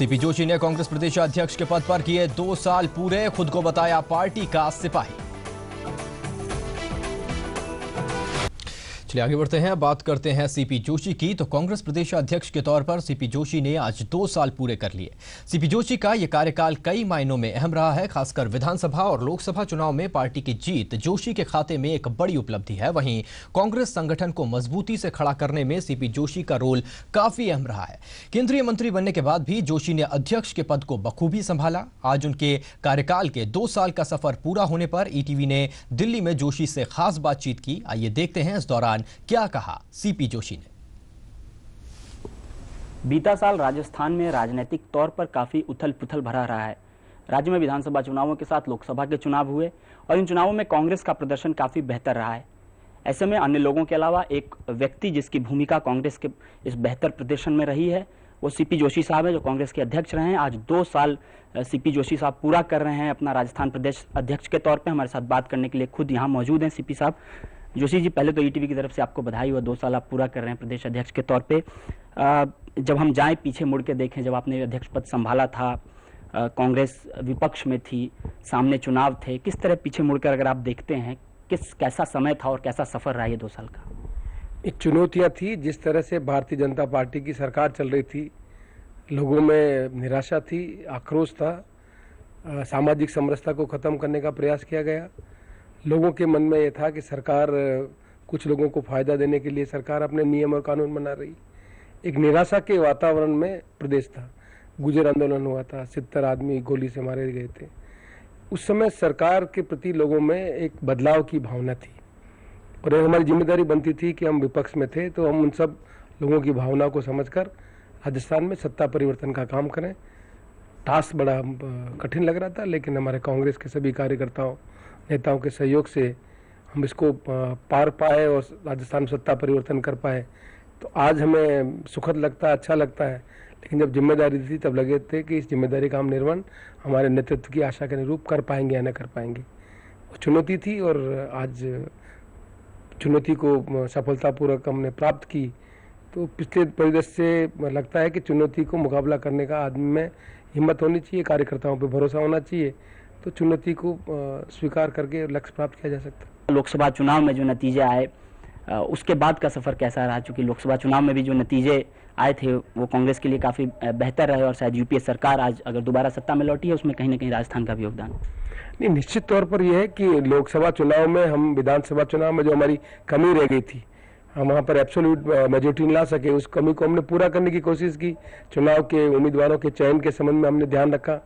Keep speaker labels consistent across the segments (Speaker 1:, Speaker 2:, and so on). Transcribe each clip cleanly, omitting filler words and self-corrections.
Speaker 1: CP Joshi ने कांग्रेस प्रदेश अध्यक्ष के पद पर किए 2 साल पूरे, खुद को बताया पार्टी का सिपाही। चलिए आगे बढ़ते हैं, बात करते हैं सीपी जोशी की। तो कांग्रेस प्रदेश अध्यक्ष के तौर पर सीपी जोशी ने आज 2 साल पूरे कर लिए। सीपी जोशी का यह कार्यकाल कई मायनों में अहम रहा है। खासकर विधानसभा और लोकसभा चुनाव में पार्टी की जीत जोशी के खाते में एक बड़ी उपलब्धि है। वहीं कांग्रेस संगठन को मजबूती से खड़ा करने में सीपी जोशी का रोल काफी अहम रहा है। केंद्रीय मंत्री बनने के बाद भी जोशी ने अध्यक्ष के पद को बखूबी संभाला। आज उनके कार्यकाल के 2 साल का सफर पूरा होने पर ईटीवी ने दिल्ली में जोशी से खास बातचीत की। आइए देखते हैं इस दौरान क्या कहा सीपी जोशी ने।
Speaker 2: बीता साल राजस्थान में राजनीतिक तौर पर काफी उथल पुथल भरा रहा है। राज्य में विधानसभा चुनावों के साथ लोकसभा के चुनाव हुए और इन चुनावों में कांग्रेस का प्रदर्शन काफी बेहतर रहा है। ऐसे में अन्य लोगों के अलावा एक व्यक्ति जिसकी भूमिका कांग्रेस के इस बेहतर प्रदर्शन में रही है वो सीपी जोशी साहब है, जो कांग्रेस के अध्यक्ष रहे हैं। आज 2 साल सीपी जोशी साहब पूरा कर रहे हैं अपना राजस्थान प्रदेश अध्यक्ष के तौर पर। हमारे साथ बात करने के लिए खुद यहाँ मौजूद हैं सीपी साहब। जोशी जी, पहले तो ईटीवी की तरफ से आपको बधाई हुआ, 2 साल आप पूरा कर रहे हैं प्रदेश अध्यक्ष के तौर पे। जब हम जाएं पीछे मुड़ के देखें, जब आपने अध्यक्ष पद संभाला था, कांग्रेस विपक्ष में थी, सामने चुनाव थे, किस तरह पीछे मुड़कर अगर आप देखते हैं कैसा समय था और कैसा सफर रहा ये 2 साल का?
Speaker 3: एक चुनौतियां थी, जिस तरह से भारतीय जनता पार्टी की सरकार चल रही थी, लोगों में निराशा थी, आक्रोश था, सामाजिक समरसता को खत्म करने का प्रयास किया गया। लोगों के मन में ये था कि सरकार कुछ लोगों को फायदा देने के लिए सरकार अपने नियम और कानून बना रही। एक निराशा के वातावरण में प्रदेश था। गुजर आंदोलन हुआ था, 70 आदमी गोली से मारे गए थे। उस समय सरकार के प्रति लोगों में एक बदलाव की भावना थी और हमारी जिम्मेदारी बनती थी कि हम विपक्ष में थे तो हम उन सब लोगों की भावना को समझकर राजस्थान में सत्ता परिवर्तन का काम करें। टास्क बड़ा कठिन लग रहा था, लेकिन हमारे कांग्रेस के सभी कार्यकर्ताओं नेताओं के सहयोग से हम इसको पार पाए और राजस्थान में सत्ता परिवर्तन कर पाए। तो आज हमें सुखद लगता है, अच्छा लगता है। लेकिन जब जिम्मेदारी थी तब लगे थे कि इस जिम्मेदारी का हम निर्वहन हमारे नेतृत्व की आशा के अनुरूप कर पाएंगे या न कर पाएंगे। वो चुनौती थी और आज चुनौती को सफलतापूर्वक हमने प्राप्त की। तो पिछले परिदृश्य से लगता है कि चुनौती को मुकाबला करने का आदमी में हिम्मत होनी चाहिए, कार्यकर्ताओं पर भरोसा होना चाहिए, तो चुनौती को स्वीकार करके लक्ष्य प्राप्त किया जा सकता है।
Speaker 2: लोकसभा चुनाव में जो नतीजे आए उसके बाद का सफर कैसा रहा? चूंकि लोकसभा चुनाव में भी जो नतीजे आए थे वो कांग्रेस के लिए काफी बेहतर रहे और शायद यूपीए सरकार आज अगर दोबारा सत्ता में लौटी है उसमें कहीं ना कहीं राजस्थान का भी योगदान।
Speaker 3: नहीं, निश्चित तौर पर यह है कि लोकसभा चुनाव में हम विधानसभा चुनाव में जो हमारी कमी रह गई थी, हम वहाँ पर एब्सोल्यूट मेजोरिटी नहीं ला सके, उस कमी को हमने पूरा करने की कोशिश की। चुनाव के उम्मीदवारों के चयन के संबंध में हमने ध्यान रखा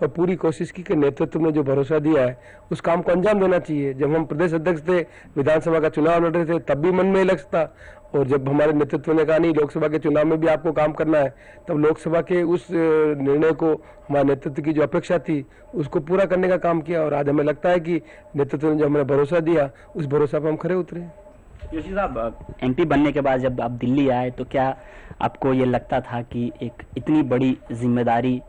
Speaker 3: और पूरी कोशिश की कि नेतृत्व ने जो भरोसा दिया है उस काम को अंजाम देना चाहिए। जब हम प्रदेश अध्यक्ष थे, विधानसभा का चुनाव लड़ रहे थे, तब भी मन में लक्ष्य था, और जब हमारे नेतृत्व ने कहा नहीं लोकसभा के चुनाव में भी आपको काम करना है, तब लोकसभा के उस निर्णय को हमारे नेतृत्व की जो अपेक्षा थी उसको पूरा करने का काम किया। और आज हमें लगता है कि नेतृत्व ने जो हमें भरोसा दिया उस भरोसा पर हम खरे उतरे।
Speaker 2: जोशी साहब, एमपी बनने के बाद जब आप दिल्ली आए तो क्या आपको ये लगता था कि एक इतनी बड़ी जिम्मेदारी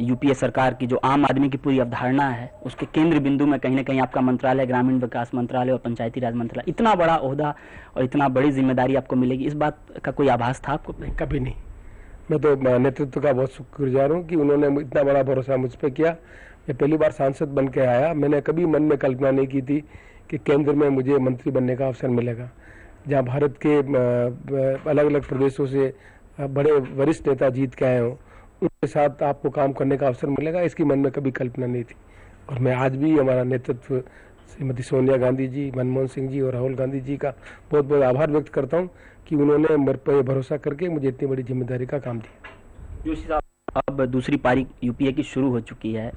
Speaker 2: यूपीए सरकार की जो आम आदमी की पूरी अवधारणा है उसके केंद्र बिंदु में कहीं ना कहीं आपका मंत्रालय, ग्रामीण विकास मंत्रालय और पंचायती राज मंत्रालय, इतना बड़ा ओहदा और इतना बड़ी जिम्मेदारी आपको मिलेगी, इस बात का कोई आभास था आपको?
Speaker 3: कभी नहीं। मैं तो नेतृत्व का बहुत शुक्रगुजार हूँ कि उन्होंने इतना बड़ा भरोसा मुझ पर किया। मैं पहली बार सांसद बन के आया, मैंने कभी मन में कल्पना नहीं की थी कि केंद्र में मुझे मंत्री बनने का अवसर मिलेगा, जहाँ भारत के अलग अलग प्रदेशों से बड़े वरिष्ठ नेता जीत के आए हों, उनके साथ आपको काम करने का अवसर मिलेगा, इसकी मन में कभी कल्पना नहीं थी। और मैं आज भी हमारा नेतृत्व श्रीमती सोनिया गांधी जी, मनमोहन सिंह जी और राहुल गांधी जी का बहुत बहुत आभार व्यक्त करता हूं कि उन्होंने मेरे पर भरोसा करके मुझे इतनी बड़ी जिम्मेदारी का काम दिया।
Speaker 2: जोशी साहब, अब दूसरी पारी यूपीए की शुरू हो चुकी है,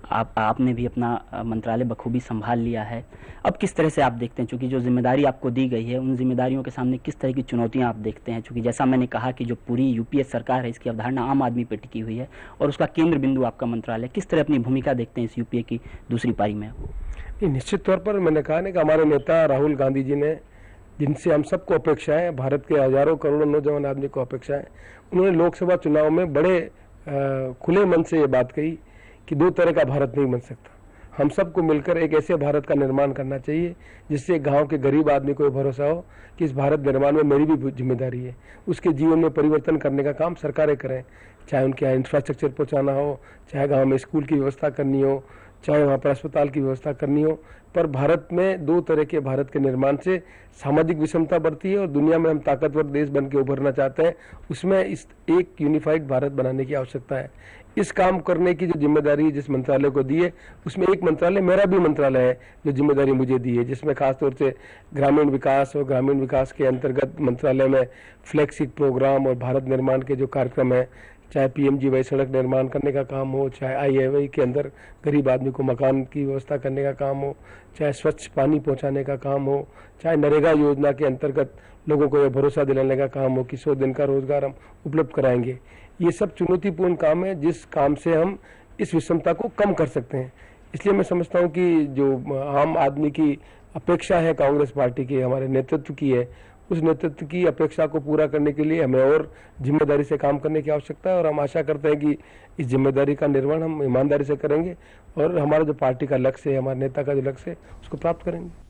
Speaker 2: आपने भी अपना मंत्रालय बखूबी संभाल लिया है। अब किस तरह से आप देखते हैं, चूंकि जो जिम्मेदारी आपको दी गई है उन जिम्मेदारियों के सामने किस तरह की चुनौतियां आप देखते हैं? चूंकि जैसा मैंने कहा कि जो पूरी यूपीए सरकार है इसकी अवधारणा आम आदमी पर टिकी हुई है और उसका केंद्र बिंदु आपका मंत्रालय, किस तरह अपनी भूमिका देखते हैं इस यूपीए की दूसरी पारी में?
Speaker 3: निश्चित तौर पर मैंने कहा ना कि हमारे नेता राहुल गांधी जी ने, जिनसे हम सबको अपेक्षा है, भारत के हजारों करोड़ों नौजवान आदमी को अपेक्षा है, उन्होंने लोकसभा चुनाव में बड़े खुले मन से ये बात कही कि 2 तरह का भारत नहीं बन सकता। हम सबको मिलकर एक ऐसे भारत का निर्माण करना चाहिए जिससे गांव के गरीब आदमी को भरोसा हो कि इस भारत निर्माण में मेरी भी जिम्मेदारी है। उसके जीवन में परिवर्तन करने का काम सरकारें करें, चाहे उनके यहाँ इंफ्रास्ट्रक्चर पहुँचाना हो, चाहे गाँव में स्कूल की व्यवस्था करनी हो, चाहे वहाँ पर अस्पताल की व्यवस्था करनी हो। पर भारत में दो तरह के भारत के निर्माण से सामाजिक विषमता बढ़ती है और दुनिया में हम ताकतवर देश बन के उभरना चाहते हैं। उसमें इस एक यूनिफाइड भारत बनाने की आवश्यकता है। इस काम करने की जो जिम्मेदारी जिस मंत्रालय को दी है, उसमें एक मंत्रालय मेरा भी मंत्रालय है जो जिम्मेदारी मुझे दी है, जिसमें खासतौर से ग्रामीण विकास और ग्रामीण विकास के अंतर्गत मंत्रालय में फ्लैगशिप प्रोग्राम और भारत निर्माण के जो कार्यक्रम है, चाहे PMGY सड़क निर्माण करने का काम हो, चाहे IIY के अंदर गरीब आदमी को मकान की व्यवस्था करने का काम हो, चाहे स्वच्छ पानी पहुंचाने का काम हो, चाहे नरेगा योजना के अंतर्गत लोगों को यह भरोसा दिलाने का काम हो कि 100 दिन का रोजगार हम उपलब्ध कराएंगे। ये सब चुनौतीपूर्ण काम है जिस काम से हम इस विषमता को कम कर सकते हैं। इसलिए मैं समझता हूँ कि जो आम आदमी की अपेक्षा है कांग्रेस पार्टी की, हमारे नेतृत्व की है, उस नेतृत्व की अपेक्षा को पूरा करने के लिए हमें और जिम्मेदारी से काम करने की आवश्यकता है। और हम आशा करते हैं कि इस जिम्मेदारी का निर्वहन हम ईमानदारी से करेंगे और हमारा जो पार्टी का लक्ष्य है, हमारे नेता का जो लक्ष्य है, उसको प्राप्त करेंगे।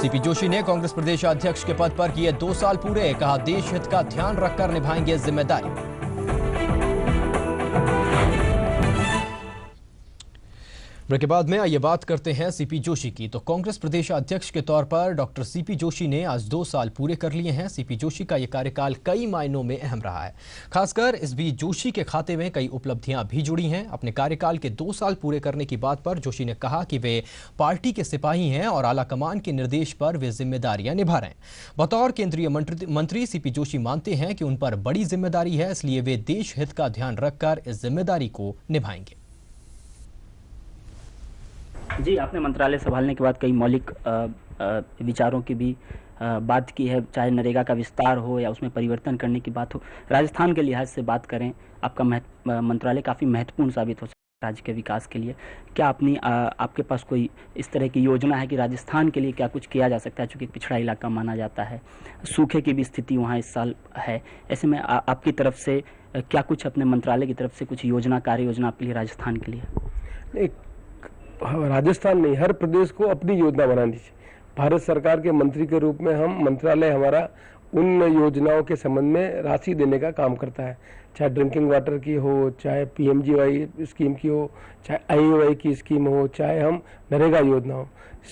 Speaker 1: सीपी जोशी ने कांग्रेस प्रदेश अध्यक्ष के पद पर किए 2 साल पूरे, कहा देश हित का ध्यान रखकर निभाएंगे जिम्मेदारी। ब्रेक के बाद में आइए बात करते हैं सीपी जोशी की। तो कांग्रेस प्रदेश अध्यक्ष के तौर पर डॉक्टर सीपी जोशी ने आज 2 साल पूरे कर लिए हैं। सीपी जोशी का यह कार्यकाल कई मायनों में अहम रहा है। खासकर इस बीच जोशी के खाते में कई उपलब्धियां भी जुड़ी हैं। अपने कार्यकाल के 2 साल पूरे करने की बात पर जोशी ने कहा कि वे पार्टी के सिपाही हैं और आलाकमान के निर्देश पर वे जिम्मेदारियां निभा रहे हैं। बतौर केंद्रीय मंत्री सीपी जोशी मानते हैं कि उन पर बड़ी जिम्मेदारी है, इसलिए वे देश हित का ध्यान रखकर इस जिम्मेदारी को निभाएंगे।
Speaker 2: जी, आपने मंत्रालय संभालने के बाद कई मौलिक विचारों की भी बात की है, चाहे नरेगा का विस्तार हो या उसमें परिवर्तन करने की बात हो। राजस्थान के लिहाज से बात करें, आपका मंत्रालय काफ़ी महत्वपूर्ण साबित हो सकता है राज्य के विकास के लिए। क्या आपके पास कोई इस तरह की योजना है कि राजस्थान के लिए क्या कुछ किया जा सकता है, चूँकि पिछड़ा इलाका माना जाता है, सूखे की भी स्थिति वहाँ इस साल है। ऐसे में आपकी तरफ से क्या कुछ अपने मंत्रालय की तरफ से कुछ योजना, कार्य योजना आपके लिए राजस्थान के लिए?
Speaker 3: राजस्थान नहीं, हर प्रदेश को अपनी योजना बनानी चाहिए। भारत सरकार के मंत्री के रूप में हम मंत्रालय हमारा उन योजनाओं के संबंध में राशि देने का काम करता है, चाहे ड्रिंकिंग वाटर की हो, चाहे PMGY स्कीम की हो, चाहे IIY की स्कीम हो, चाहे हम नरेगा योजना हो।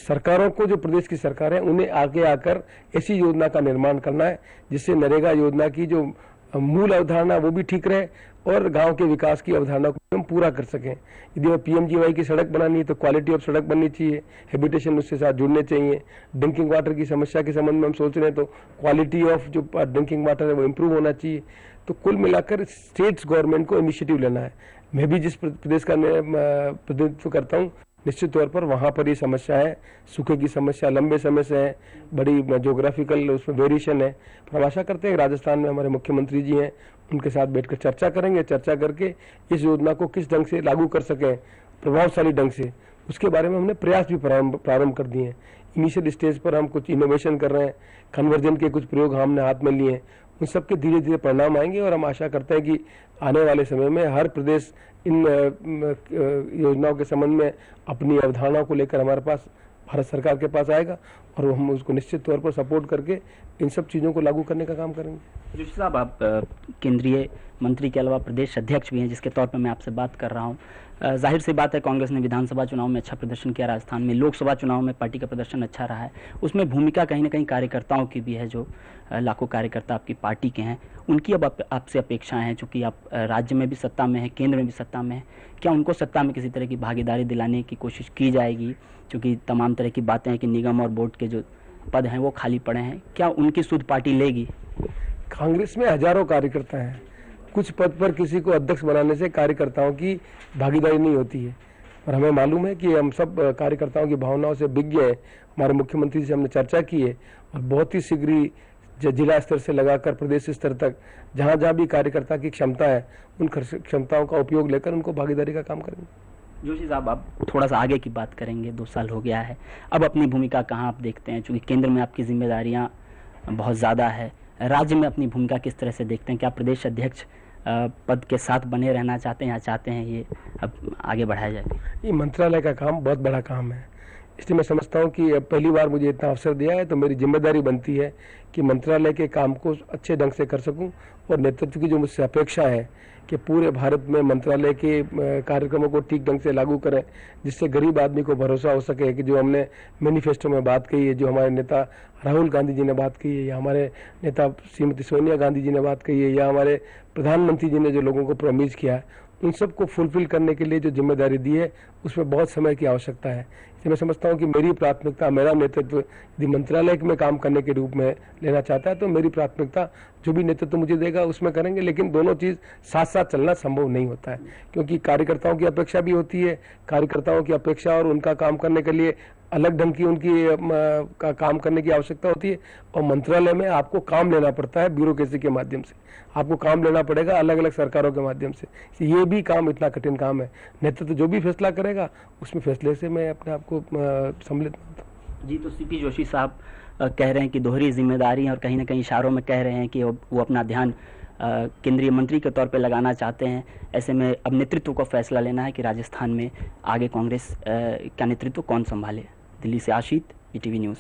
Speaker 3: सरकारों को, जो प्रदेश की सरकार है, उन्हें आगे आकर ऐसी योजना का निर्माण करना है जिससे नरेगा योजना की जो मूल अवधारणा वो भी ठीक रहे और गांव के विकास की अवधारणा को हम पूरा कर सकें। यदि हमें PMGY की सड़क बनानी है तो क्वालिटी ऑफ सड़क बननी चाहिए, हैबिटेशन उसके साथ जुड़ने चाहिए। ड्रिंकिंग वाटर की समस्या के संबंध में हम सोच रहे हैं तो क्वालिटी ऑफ जो ड्रिंकिंग वाटर है वो इम्प्रूव होना चाहिए। तो कुल मिलाकर स्टेट्स गवर्नमेंट को इनिशिएटिव लेना है। मैं भी जिस प्रदेश का प्रतिनिधित्व करता हूँ, निश्चित तौर पर वहाँ पर ये समस्या है, सूखे की समस्या लंबे समय से है, बड़ी ज्योग्राफिकल उसमें वेरिएशन है। पर हम आशा करते हैं राजस्थान में हमारे मुख्यमंत्री जी हैं, उनके साथ बैठकर चर्चा करेंगे, चर्चा करके इस योजना को किस ढंग से लागू कर सकें प्रभावशाली ढंग से, उसके बारे में हमने प्रयास भी प्रारंभ कर दिए हैं। इनिशियल स्टेज पर हम कुछ इनोवेशन कर रहे हैं, कन्वर्जन के कुछ प्रयोग हमने हाथ में लिए हैं, उन सबके धीरे धीरे परिणाम आएंगे और हम आशा करते हैं कि आने वाले समय में हर प्रदेश इन योजनाओं के संबंध में अपनी अवधारणाओं को लेकर हमारे पास, भारत सरकार के पास आएगा और हम उसको निश्चित तौर पर सपोर्ट करके इन सब चीज़ों को लागू करने का काम करेंगे।
Speaker 2: जोशी साहब, आप केंद्रीय मंत्री के अलावा प्रदेश अध्यक्ष भी हैं, जिसके तौर पर मैं आपसे बात कर रहा हूं। जाहिर सी बात है, कांग्रेस ने विधानसभा चुनाव में अच्छा प्रदर्शन किया राजस्थान में, लोकसभा चुनाव में पार्टी का प्रदर्शन अच्छा रहा है। उसमें भूमिका कहीं ना कहीं कार्यकर्ताओं की भी है, जो लाखों कार्यकर्ता आपकी पार्टी के हैं, उनकी अब आपसे अपेक्षाएं हैं, चूँकि आप राज्य में भी सत्ता में है, केंद्र में भी सत्ता में है। क्या उनको सत्ता में किसी तरह की भागीदारी दिलाने की कोशिश की जाएगी? क्योंकि तमाम तरह की बातें हैं कि निगम और बोर्ड के जो पद हैं वो खाली पड़े हैं, क्या उनकी सुध पार्टी लेगी?
Speaker 3: कांग्रेस में हजारों कार्यकर्ता हैं, कुछ पद पर किसी को अध्यक्ष बनाने से कार्यकर्ताओं की भागीदारी नहीं होती है। और हमें मालूम है कि हम सब कार्यकर्ताओं की भावनाओं से विज्ञ हैं। हमारे मुख्यमंत्री से हमने चर्चा की है और बहुत ही शीघ्र ही जिला स्तर से लगाकर प्रदेश स्तर तक जहाँ जहाँ भी कार्यकर्ता की क्षमता है, उन क्षमताओं का उपयोग लेकर उनको भागीदारी का काम करेंगे।
Speaker 2: जोशी साहब, आप थोड़ा सा आगे की बात करेंगे। 2 साल हो गया है, अब अपनी भूमिका कहाँ आप देखते हैं? चूँकि केंद्र में आपकी जिम्मेदारियाँ बहुत ज़्यादा है, राज्य में अपनी भूमिका किस तरह से देखते हैं? क्या प्रदेश अध्यक्ष पद के साथ बने रहना चाहते हैं या चाहते हैं ये अब आगे बढ़ाया जाए?
Speaker 3: ये मंत्रालय का काम बहुत बड़ा काम है, इसलिए मैं समझता हूँ कि पहली बार मुझे इतना अवसर दिया है तो मेरी जिम्मेदारी बनती है कि मंत्रालय के काम को अच्छे ढंग से कर सकूं और नेतृत्व की जो मुझसे अपेक्षा है कि पूरे भारत में मंत्रालय के कार्यक्रमों को ठीक ढंग से लागू करें, जिससे गरीब आदमी को भरोसा हो सके कि जो हमने मैनिफेस्टो में बात कही है, जो हमारे नेता राहुल गांधी जी ने बात कही है, या हमारे नेता श्रीमती सोनिया गांधी जी ने बात कही है, या हमारे प्रधानमंत्री जी ने जो लोगों को प्रॉमिस किया है, उन सबको फुलफिल करने के लिए जो जिम्मेदारी दी है उसमें बहुत समय की आवश्यकता है। इसलिए मैं समझता हूँ कि मेरी प्राथमिकता, मेरा नेतृत्व यदि मंत्रालय में काम करने के रूप में लेना चाहता है तो मेरी प्राथमिकता जो भी नेतृत्व मुझे देगा उसमें करेंगे, लेकिन दोनों चीज़ साथ साथ चलना संभव नहीं होता है, क्योंकि कार्यकर्ताओं की अपेक्षा भी होती है। कार्यकर्ताओं की अपेक्षा और उनका काम करने के लिए अलग ढंग की उनकी का काम करने की आवश्यकता होती है, और मंत्रालय में आपको काम लेना पड़ता है ब्यूरोक्रेसी के माध्यम से, आपको काम लेना पड़ेगा अलग अलग सरकारों के माध्यम से। ये भी काम इतना कठिन काम है, नेतृत्व जो भी फैसला करेगा उसमें फैसले से मैं अपने आप को सम्मिलित मानता हूँ।
Speaker 2: जी, तो सीपी जोशी साहब कह रहे हैं कि दोहरी जिम्मेदारी है और कहीं ना कहीं इशारों में कह रहे हैं कि वो अपना ध्यान केंद्रीय मंत्री के तौर पे लगाना चाहते हैं। ऐसे में अब नेतृत्व को फैसला लेना है कि राजस्थान में आगे कांग्रेस का नेतृत्व कौन संभाले। दिल्ली से आशीत, ईटीवी न्यूज़।